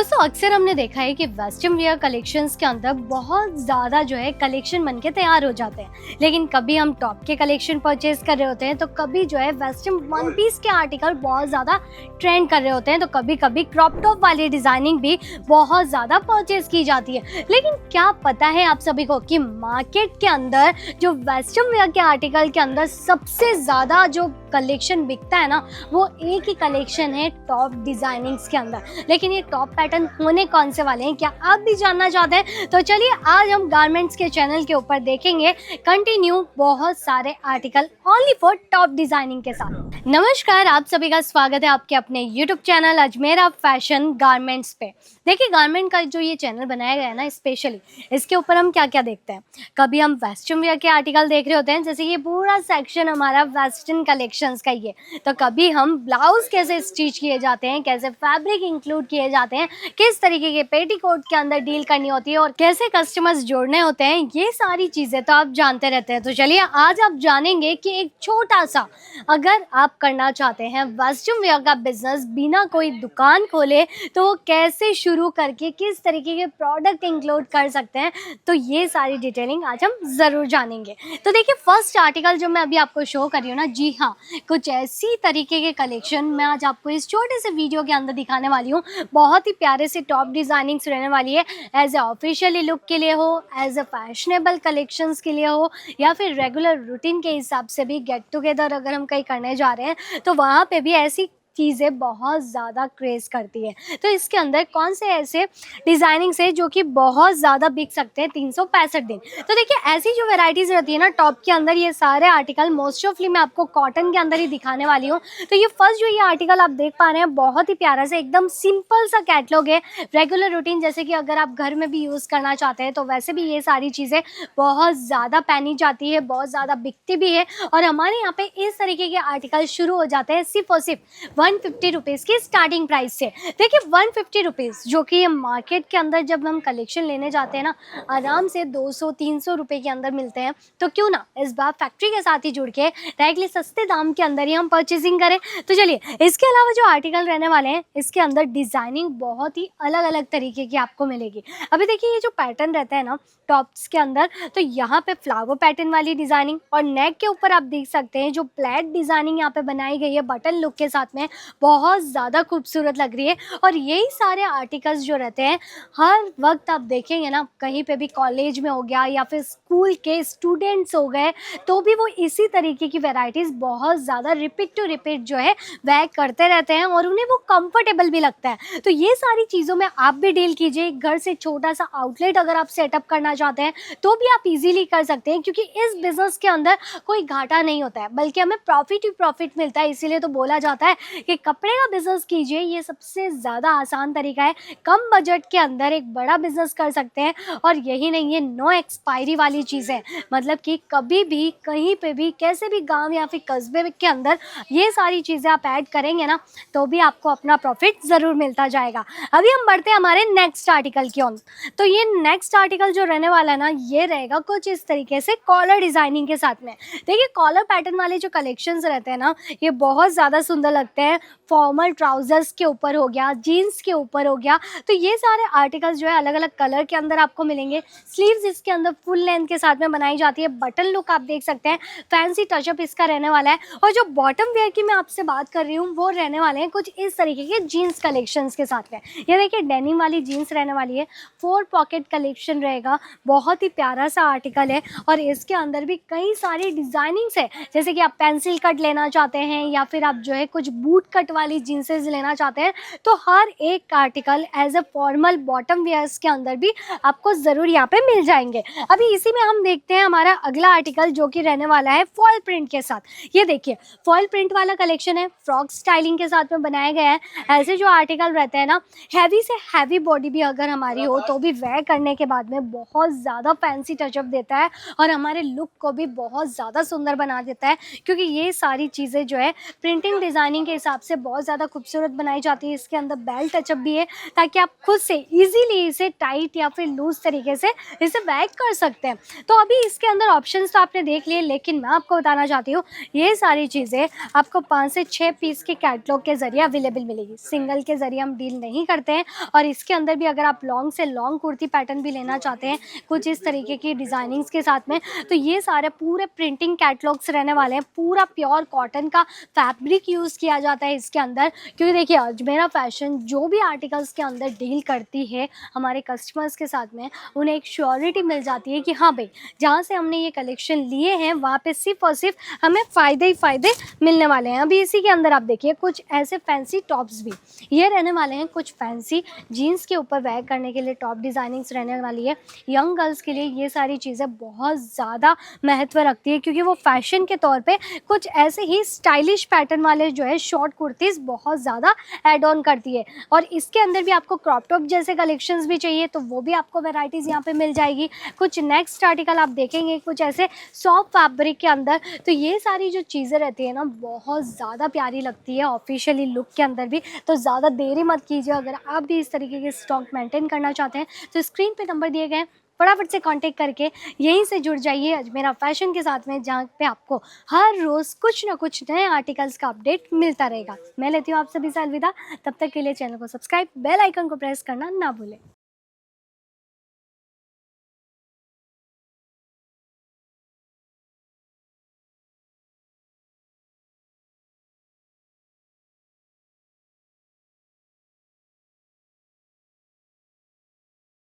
दोस्तों अक्सर हमने देखा है कि वेस्टर्न वियर कलेक्शंस के अंदर बहुत ज़्यादा जो है कलेक्शन बनके तैयार हो जाते हैं, लेकिन कभी हम टॉप के कलेक्शन परचेज कर रहे होते हैं तो कभी जो है वेस्टर्न वन पीस के आर्टिकल बहुत ज़्यादा ट्रेंड कर रहे होते हैं, तो कभी कभी क्रॉप टॉप वाली डिज़ाइनिंग भी बहुत ज़्यादा परचेज की जाती है। लेकिन क्या पता है आप सभी को कि मार्केट के अंदर जो वेस्टर्न वियर के आर्टिकल के अंदर सबसे ज़्यादा जो कलेक्शन बिकता है ना, वो एक ही कलेक्शन है टॉप डिज़ाइनिंग्स के अंदर। लेकिन ये टॉप पैटर्न होने कौन से वाले हैं, क्या आप भी जानना चाहते हैं? तो चलिए आज हम गारमेंट्स के चैनल के ऊपर देखेंगे कंटिन्यू बहुत सारे article only for top designing के साथ। नमस्कार, आप सभी का स्वागत है आपके अपने YouTube channel Ajmera fashion garments पे। देखिए गारमेंट का जो ये चैनल बनाया गया है ना, स्पेशली इसके ऊपर हम क्या क्या देखते हैं। कभी हम वेस्टर्न वियर के आर्टिकल देख रहे होते हैं, जैसे ये पूरा सेक्शन हमारा वेस्टर्न कलेक्शंस का ही है, तो कभी हम ब्लाउज कैसे स्टिच किए जाते हैं, कैसे फैब्रिक इंक्लूड किए जाते हैं, किस तरीके के पेटीकोट के अंदर डील करनी होती है और कैसे कस्टमर्स जोड़ने होते हैं, ये सारी चीज़ें तो आप जानते रहते हैं। तो चलिए आज आप जानेंगे कि एक छोटा सा अगर आप करना चाहते हैं वेस्टर्न वियर का बिजनेस बिना कोई दुकान खोले, तो वो कैसे शुरू करके किस तरीके के प्रोडक्ट इंक्लूड कर सकते हैं, तो ये सारी डिटेलिंग आज हम ज़रूर जानेंगे। तो देखिए फर्स्ट आर्टिकल जो मैं अभी आपको शो कर रही हूँ ना, जी हाँ, कुछ ऐसी तरीके के कलेक्शन मैं आज आपको इस छोटे से वीडियो के अंदर दिखाने वाली हूँ। बहुत ही प्यारे से टॉप डिज़ाइनिंग्स रहने वाली है, एज ए ऑफिशियली लुक के लिए हो, एज ए फैशनेबल कलेक्शंस के लिए हो, या फिर रेगुलर रूटीन के हिसाब से भी गेट टुगेदर अगर हम कहीं करने जा रहे हैं तो वहाँ पे भी ऐसी चीज़ें बहुत ज़्यादा क्रेज़ करती है। तो इसके अंदर कौन से ऐसे डिज़ाइनिंग्स है जो कि बहुत ज़्यादा बिक सकते हैं 365 दिन। तो देखिए ऐसी जो वैरायटीज़ रहती है ना टॉप के अंदर, ये सारे आर्टिकल मोस्ट ऑफली मैं आपको कॉटन के अंदर ही दिखाने वाली हूँ। तो ये फर्स्ट जो ये आर्टिकल आप देख पा रहे हैं, बहुत ही प्यारा सा एकदम सिंपल सा कैटलॉग है, रेगुलर रूटीन जैसे कि अगर आप घर में भी यूज़ करना चाहते हैं तो वैसे भी ये सारी चीज़ें बहुत ज़्यादा पहनी जाती है, बहुत ज़्यादा बिकती भी है। और हमारे यहाँ पे इस तरीके के आर्टिकल शुरू हो जाते हैं सिर्फ और सिर्फ 150 रुपीज़ की स्टार्टिंग प्राइस से। देखिए 150 रुपीज़ जो कि ये मार्केट के अंदर जब हम कलेक्शन लेने जाते हैं ना, आराम से 200-300 रुपये के अंदर मिलते हैं। तो क्यों ना इस बार फैक्ट्री के साथ ही जुड़ के डायरेक्टली सस्ते दाम के अंदर ही हम परचेजिंग करें। तो चलिए इसके अलावा जो आर्टिकल रहने वाले हैं, इसके अंदर डिज़ाइनिंग बहुत ही अलग अलग तरीके की आपको मिलेगी। अभी देखिए ये जो पैटर्न रहता है ना टॉप्स के अंदर, तो यहाँ पे फ्लावर पैटर्न वाली डिज़ाइनिंग और नेक के ऊपर आप देख सकते हैं जो प्लेट डिज़ाइनिंग यहाँ पे बनाई गई है बटन लुक के साथ में, बहुत ज़्यादा खूबसूरत लग रही है। और यही सारे आर्टिकल्स जो रहते हैं हर वक्त आप देखेंगे ना, कहीं पे भी कॉलेज में हो गया या फिर स्कूल के स्टूडेंट्स हो गए, तो भी वो इसी तरीके की वैरायटीज़ बहुत ज़्यादा रिपीट टू रिपीट जो है वह करते रहते हैं और उन्हें वो कंफर्टेबल भी लगता है। तो ये सारी चीज़ों में आप भी डील कीजिए। घर से छोटा सा आउटलेट अगर आप सेटअप करना चाहते हैं तो भी आप इजीली कर सकते हैं, क्योंकि इस बिज़नेस के अंदर कोई घाटा नहीं होता है, बल्कि हमें प्रॉफिट ही प्रॉफिट मिलता है। इसीलिए तो बोला जाता है कि कपड़े का बिजनेस कीजिए, ये सबसे ज़्यादा आसान तरीका है, कम बजट के अंदर एक बड़ा बिजनेस कर सकते हैं। और यही नहीं, ये नो एक्सपायरी वाली चीज़ है, मतलब कि कभी भी कहीं पे भी कैसे भी गांव या फिर कस्बे के अंदर ये सारी चीज़ें आप ऐड करेंगे ना, तो भी आपको अपना प्रॉफिट ज़रूर मिलता जाएगा। अभी हम बढ़ते हैं हमारे नेक्स्ट आर्टिकल की ओर। तो ये नेक्स्ट आर्टिकल जो रहने वाला है ना, ये रहेगा कुछ इस तरीके से कॉलर डिज़ाइनिंग के साथ में। देखिए कॉलर पैटर्न वाले जो कलेक्शंस रहते हैं ना, ये बहुत ज़्यादा सुंदर लगते हैं। फॉर्मल ट्राउजर्स के ऊपर हो गया, जीन्स के ऊपर हो गया, तो ये सारे आर्टिकल्स जो है अलग अलग कलर के अंदर आपको मिलेंगे। स्लीव्स इसके अंदर फुल लेंथ के साथ में बनाई जाती है, बटन लुक आप देख सकते हैं, फैंसी टचअप इसका रहने वाला है। और जो बॉटम वेयर की मैं आपसे बात कर रही हूँ, वो रहने वाले हैं कुछ इस तरीके के जीन्स कलेक्शंस के साथ में। ये देखिए डेनिम वाली जीन्स रहने वाली है, 4 पॉकेट कलेक्शन रहेगा, बहुत ही प्यारा सा आर्टिकल है। और इसके अंदर भी कई सारी डिज़ाइनिंग्स है, जैसे कि आप पेंसिल कट लेना चाहते हैं या फिर आप जो है कुछ बूट कट वाली जीन्सेस लेना चाहते हैं, तो हर एक article as a formal bottom wears के अंदर भी आपको ज़रूर यहाँ पे मिल जाएंगे। अभी इसी में हम देखते हैं हमारा अगला आर्टिकल जो कि रहने वाला है फॉल प्रिंट के साथ। ये देखिए फॉल प्रिंट वाला कलेक्शन है, फ्रॉक स्टाइलिंग के साथ में बनाया गया है। ऐसे जो आर्टिकल रहते हैं ना, हैवी से हैवी बॉडी भी अगर हमारी हो तो भी वेयर करने के बाद में बहुत ज़्यादा फैंसी टचअप देता है और हमारे लुक को भी बहुत ज़्यादा सुंदर बना देता है, क्योंकि ये सारी चीज़ें जो है प्रिंटिंग डिज़ाइनिंग के हिसाब हिसाब से बहुत ज़्यादा खूबसूरत बनाई जाती है। इसके अंदर बेल टचअप भी है ताकि आप खुद से ईज़िली इसे टाइट या फिर लूज़ तरीके से इसे वेयर कर सकते हैं। तो अभी इसके अंदर ऑप्शंस तो आपने देख लिए, लेकिन मैं आपको बताना चाहती हूँ ये सारी चीज़ें आपको 5 से 6 पीस के कैटलॉग के ज़रिए अवेलेबल मिलेगी। सिंगल के ज़रिए हम डील नहीं करते हैं। और इसके अंदर भी अगर आप लॉन्ग से लॉन्ग कुर्ती पैटर्न भी लेना चाहते हैं कुछ इस तरीके की डिज़ाइनिंग्स के साथ में, तो ये सारे पूरे प्रिंटिंग कैटलॉग्स रहने वाले हैं। पूरा प्योर कॉटन का फैब्रिक यूज़ किया जाता है इसके अंदर, क्योंकि देखिए अजमेरा फैशन जो भी आर्टिकल्स के अंदर डील करती है हमारे कस्टमर्स के साथ में, उन्हें एक श्योरिटी मिल जाती है कि हाँ भाई, जहाँ से हमने ये कलेक्शन लिए हैं वहाँ पे सिर्फ और सिर्फ हमें फ़ायदे ही फ़ायदे मिलने वाले हैं। अभी इसी के अंदर आप देखिए कुछ ऐसे फैंसी टॉप्स भी ये रहने वाले हैं। कुछ फैंसी जीन्स के ऊपर वेयर करने के लिए टॉप डिज़ाइनिंग्स रहने वाली है। यंग गर्ल्स के लिए ये सारी चीज़ें बहुत ज़्यादा महत्व रखती है, क्योंकि वो फैशन के तौर पे कुछ ऐसे ही स्टाइलिश पैटर्न वाले जो है शॉर्ट कुर्तीज़ बहुत ज़्यादा ऐड ऑन करती है। और इसके अंदर भी आपको क्रॉप टॉप जैसे कलेक्शंस भी चाहिए तो वो भी आपको वैराइटीज़ यहाँ पे मिल जाएगी। कुछ नेक्स्ट आर्टिकल आप देखेंगे कुछ ऐसे सॉफ्ट फैब्रिक के अंदर, तो ये सारी जो चीज़ें रहती है ना बहुत ज़्यादा प्यारी लगती है ऑफिशियली लुक के अंदर भी। तो ज़्यादा देरी मत कीजिए, अगर आप भी इस तरीके के स्टॉक मेंटेन करना चाहते हैं तो स्क्रीन पे नंबर दिए गए हैं, फटाफट से कांटेक्ट करके यहीं से जुड़ जाइए अजमेरा फैशन के साथ में, जहाँ पे आपको हर रोज़ कुछ ना कुछ नए आर्टिकल्स का अपडेट मिलता रहेगा। मैं लेती हूँ आप सभी से अलविदा, तब तक के लिए चैनल को सब्सक्राइब, बेल आइकन को प्रेस करना ना भूलें।